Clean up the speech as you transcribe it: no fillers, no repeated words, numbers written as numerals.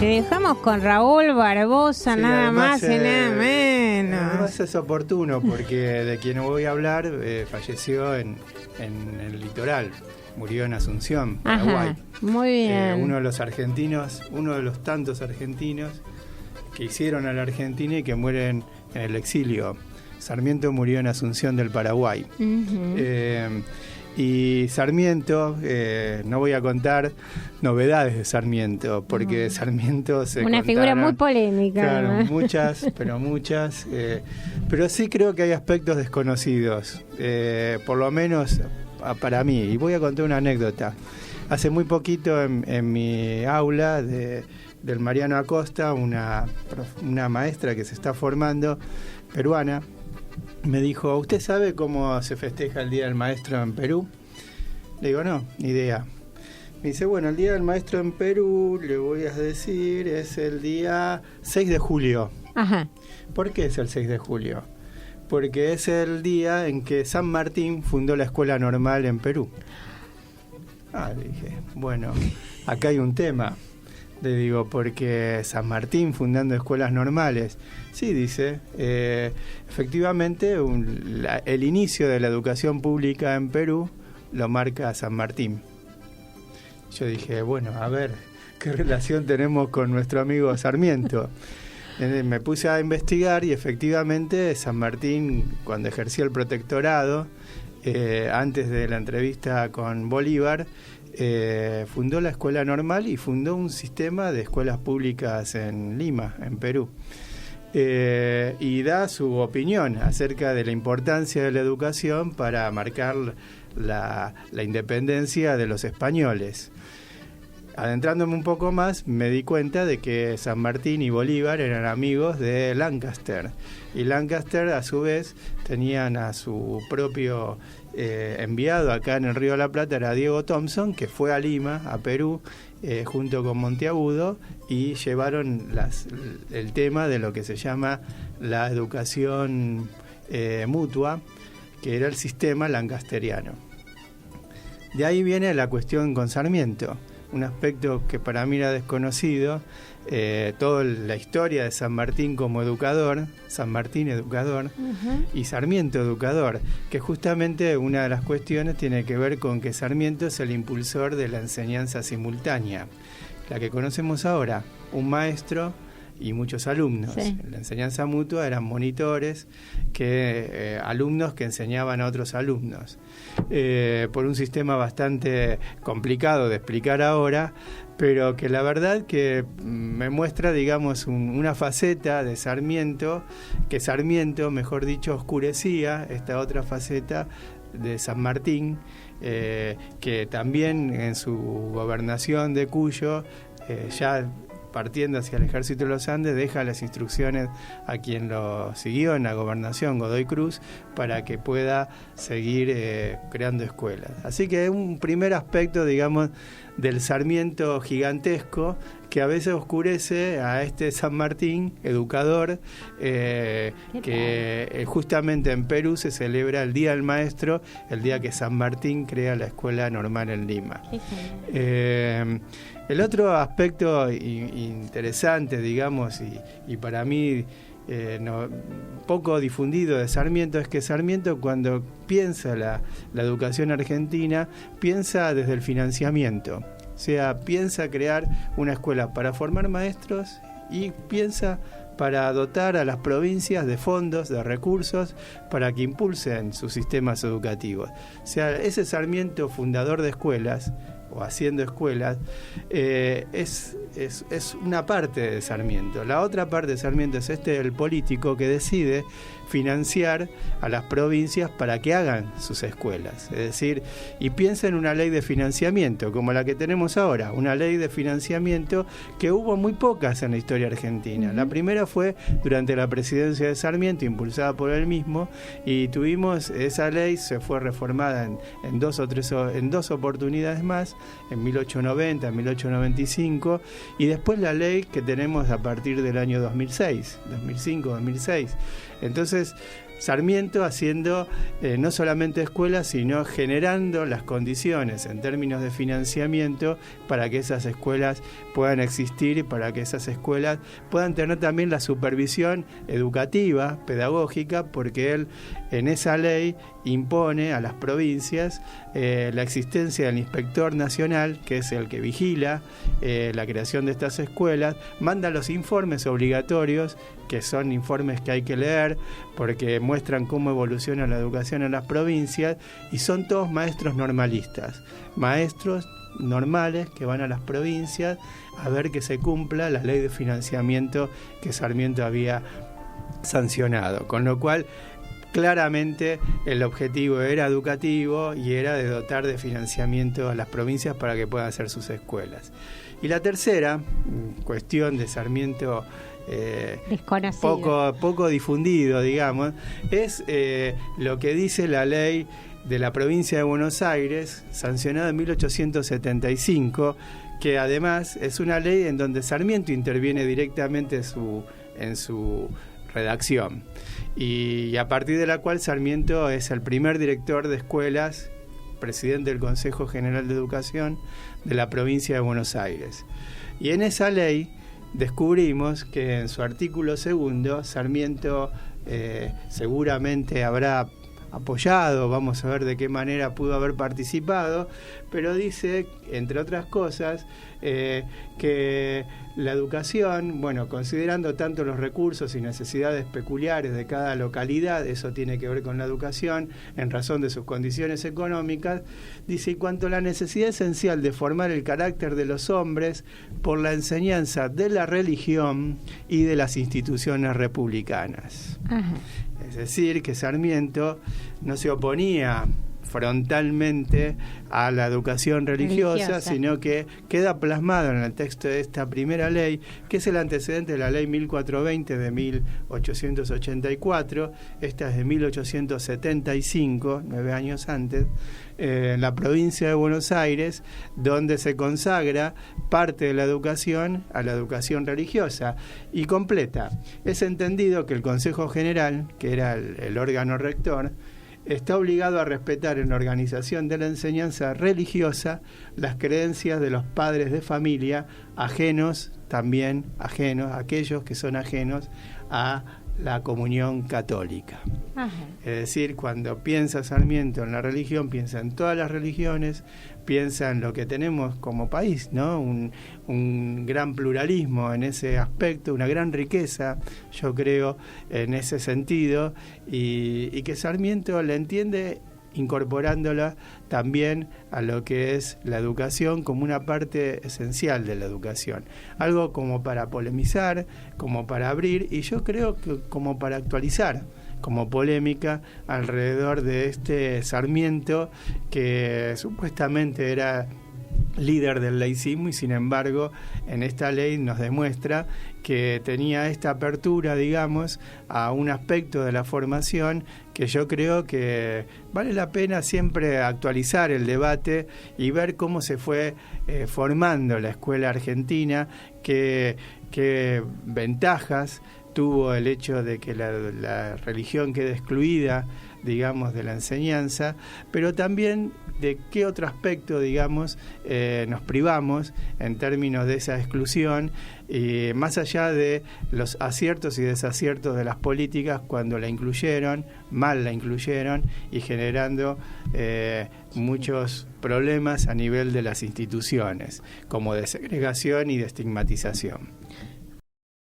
dejamos con Raúl Barbosa, Sí, nada además, más y nada menos. Además es oportuno porque de quien voy a hablar falleció en el litoral, murió en Asunción, Paraguay. Ajá, muy bien. Uno de los argentinos, uno de los tantos argentinos que hicieron a la Argentina y que mueren en el exilio. Sarmiento murió en Asunción del Paraguay. Y Sarmiento, no voy a contar novedades de Sarmiento, porque Sarmiento se una figura muy polémica. Claro, muchas, pero sí creo que hay aspectos desconocidos, por lo menos para mí. Y voy a contar una anécdota. Hace muy poquito en mi aula del Mariano Acosta, una maestra que se está formando, peruana, me dijo, ¿usted sabe cómo se festeja el Día del Maestro en Perú? Le digo, no, ni idea. Me dice, bueno, el Día del Maestro en Perú, le voy a decir, es el día 6 de julio. Ajá. ¿Por qué es el 6 de julio? Porque es el día en que San Martín fundó la escuela normal en Perú. Dije, bueno, acá hay un tema. Le digo, porque San Martín fundando escuelas normales. Sí, dice, efectivamente el inicio de la educación pública en Perú lo marca San Martín. Yo dije, bueno, a ver, ¿qué relación tenemos con nuestro amigo Sarmiento? Me puse a investigar y efectivamente San Martín, cuando ejerció el protectorado, antes de la entrevista con Bolívar, fundó la escuela normal y fundó un sistema de escuelas públicas en Lima, en Perú. Y da su opinión acerca de la importancia de la educación para marcar la independencia de los españoles. Adentrándome un poco más, me di cuenta de que San Martín y Bolívar eran amigos de Lancaster. Y Lancaster, a su vez, tenían a su propio enviado acá en el Río de la Plata, era Diego Thompson, que fue a Lima, a Perú, junto con Monteagudo, y llevaron el tema de lo que se llama la educación mutua, que era el sistema lancasteriano. De ahí viene la cuestión con Sarmiento, un aspecto que para mí era desconocido, toda la historia de San Martín como educador, San Martín educador, y Sarmiento educador, que justamente una de las cuestiones tiene que ver con que Sarmiento es el impulsor de la enseñanza simultánea, la que conocemos ahora, un maestro y muchos alumnos. Sí. La enseñanza mutua eran monitores, alumnos que enseñaban a otros alumnos. Por un sistema bastante complicado de explicar ahora, pero que la verdad que me muestra, digamos, una faceta de Sarmiento, que Sarmiento, mejor dicho, oscurecía esta otra faceta de San Martín, que también en su gobernación de Cuyo, ya partiendo hacia el Ejército de los Andes, deja las instrucciones a quien lo siguió en la gobernación, Godoy Cruz, para que pueda seguir creando escuelas. Así que es un primer aspecto, digamos, del Sarmiento gigantesco, que a veces oscurece a este San Martín, educador, que justamente en Perú se celebra el Día del Maestro, el día que San Martín crea la escuela normal en Lima. El otro aspecto interesante, digamos, y para mí poco difundido de Sarmiento, es que Sarmiento, cuando piensa la educación argentina, piensa desde el financiamiento. O sea, piensa crear una escuela para formar maestros y piensa para dotar a las provincias de fondos, de recursos, para que impulsen sus sistemas educativos. O sea, ese Sarmiento fundador de escuelas, o haciendo escuelas, es una parte de Sarmiento. La otra parte de Sarmiento es el político que decide financiar a las provincias para que hagan sus escuelas. Es decir, y piensa en una ley de financiamiento, como la que tenemos ahora, una ley de financiamiento que hubo muy pocas en la historia argentina. La primera fue durante la presidencia de Sarmiento, impulsada por él mismo, y tuvimos esa ley, se fue reformada en dos oportunidades más, en 1890, en 1895, y después la ley que tenemos a partir del año 2006, 2005, 2006. Entonces, Sarmiento haciendo no solamente escuelas, sino generando las condiciones en términos de financiamiento para que esas escuelas puedan existir y para que esas escuelas puedan tener también la supervisión educativa, pedagógica, porque él en esa ley impone a las provincias la existencia del inspector nacional, que es el que vigila la creación de estas escuelas, manda los informes obligatorios, que son informes que hay que leer porque muestran cómo evoluciona la educación en las provincias, y son todos maestros normalistas, maestros normales que van a las provincias a ver que se cumpla la ley de financiamiento que Sarmiento había sancionado, con lo cual claramente el objetivo era educativo y era de dotar de financiamiento a las provincias para que puedan hacer sus escuelas. Y la tercera cuestión de Sarmiento, poco difundido, digamos, es lo que dice la ley de la provincia de Buenos Aires, sancionada en 1875, que además es una ley en donde Sarmiento interviene directamente en su redacción, y a partir de la cual Sarmiento es el primer director de escuelas, presidente del Consejo General de Educación de la provincia de Buenos Aires. Y en esa ley descubrimos que en su artículo 2, Sarmiento seguramente habrá apoyado, vamos a ver de qué manera pudo haber participado, pero dice, entre otras cosas, que la educación, bueno, considerando tanto los recursos y necesidades peculiares de cada localidad, eso tiene que ver con la educación, en razón de sus condiciones económicas, dice, y cuanto a la necesidad esencial de formar el carácter de los hombres por la enseñanza de la religión y de las instituciones republicanas. Ajá. Es decir, que Sarmiento no se oponía frontalmente a la educación religiosa, sino que queda plasmado en el texto de esta primera ley, que es el antecedente de la ley 1420 de 1884, esta es de 1875, 9 años antes, en la provincia de Buenos Aires, donde se consagra parte de la educación a la educación religiosa y completa. Es entendido que el Consejo General, que era el órgano rector, está obligado a respetar en la organización de la enseñanza religiosa las creencias de los padres de familia, aquellos que son ajenos a la comunión católica. Ajá. Es decir, cuando piensa Sarmiento en la religión, piensa en todas las religiones, piensa en lo que tenemos como país, ¿no? Un gran pluralismo en ese aspecto, una gran riqueza, yo creo, en ese sentido, y que Sarmiento la entiende incorporándola también a lo que es la educación como una parte esencial de la educación. Algo como para polemizar, como para abrir, y yo creo que como para actualizar, como polémica alrededor de este Sarmiento que supuestamente era líder del laicismo y sin embargo en esta ley nos demuestra que tenía esta apertura, digamos, a un aspecto de la formación que yo creo que vale la pena siempre actualizar el debate y ver cómo se fue formando la escuela argentina, qué ventajas tuvo el hecho de que la religión quede excluida, digamos, de la enseñanza, pero también de qué otro aspecto, digamos, nos privamos en términos de esa exclusión, más allá de los aciertos y desaciertos de las políticas cuando mal la incluyeron y generando muchos problemas a nivel de las instituciones, como de segregación y de estigmatización.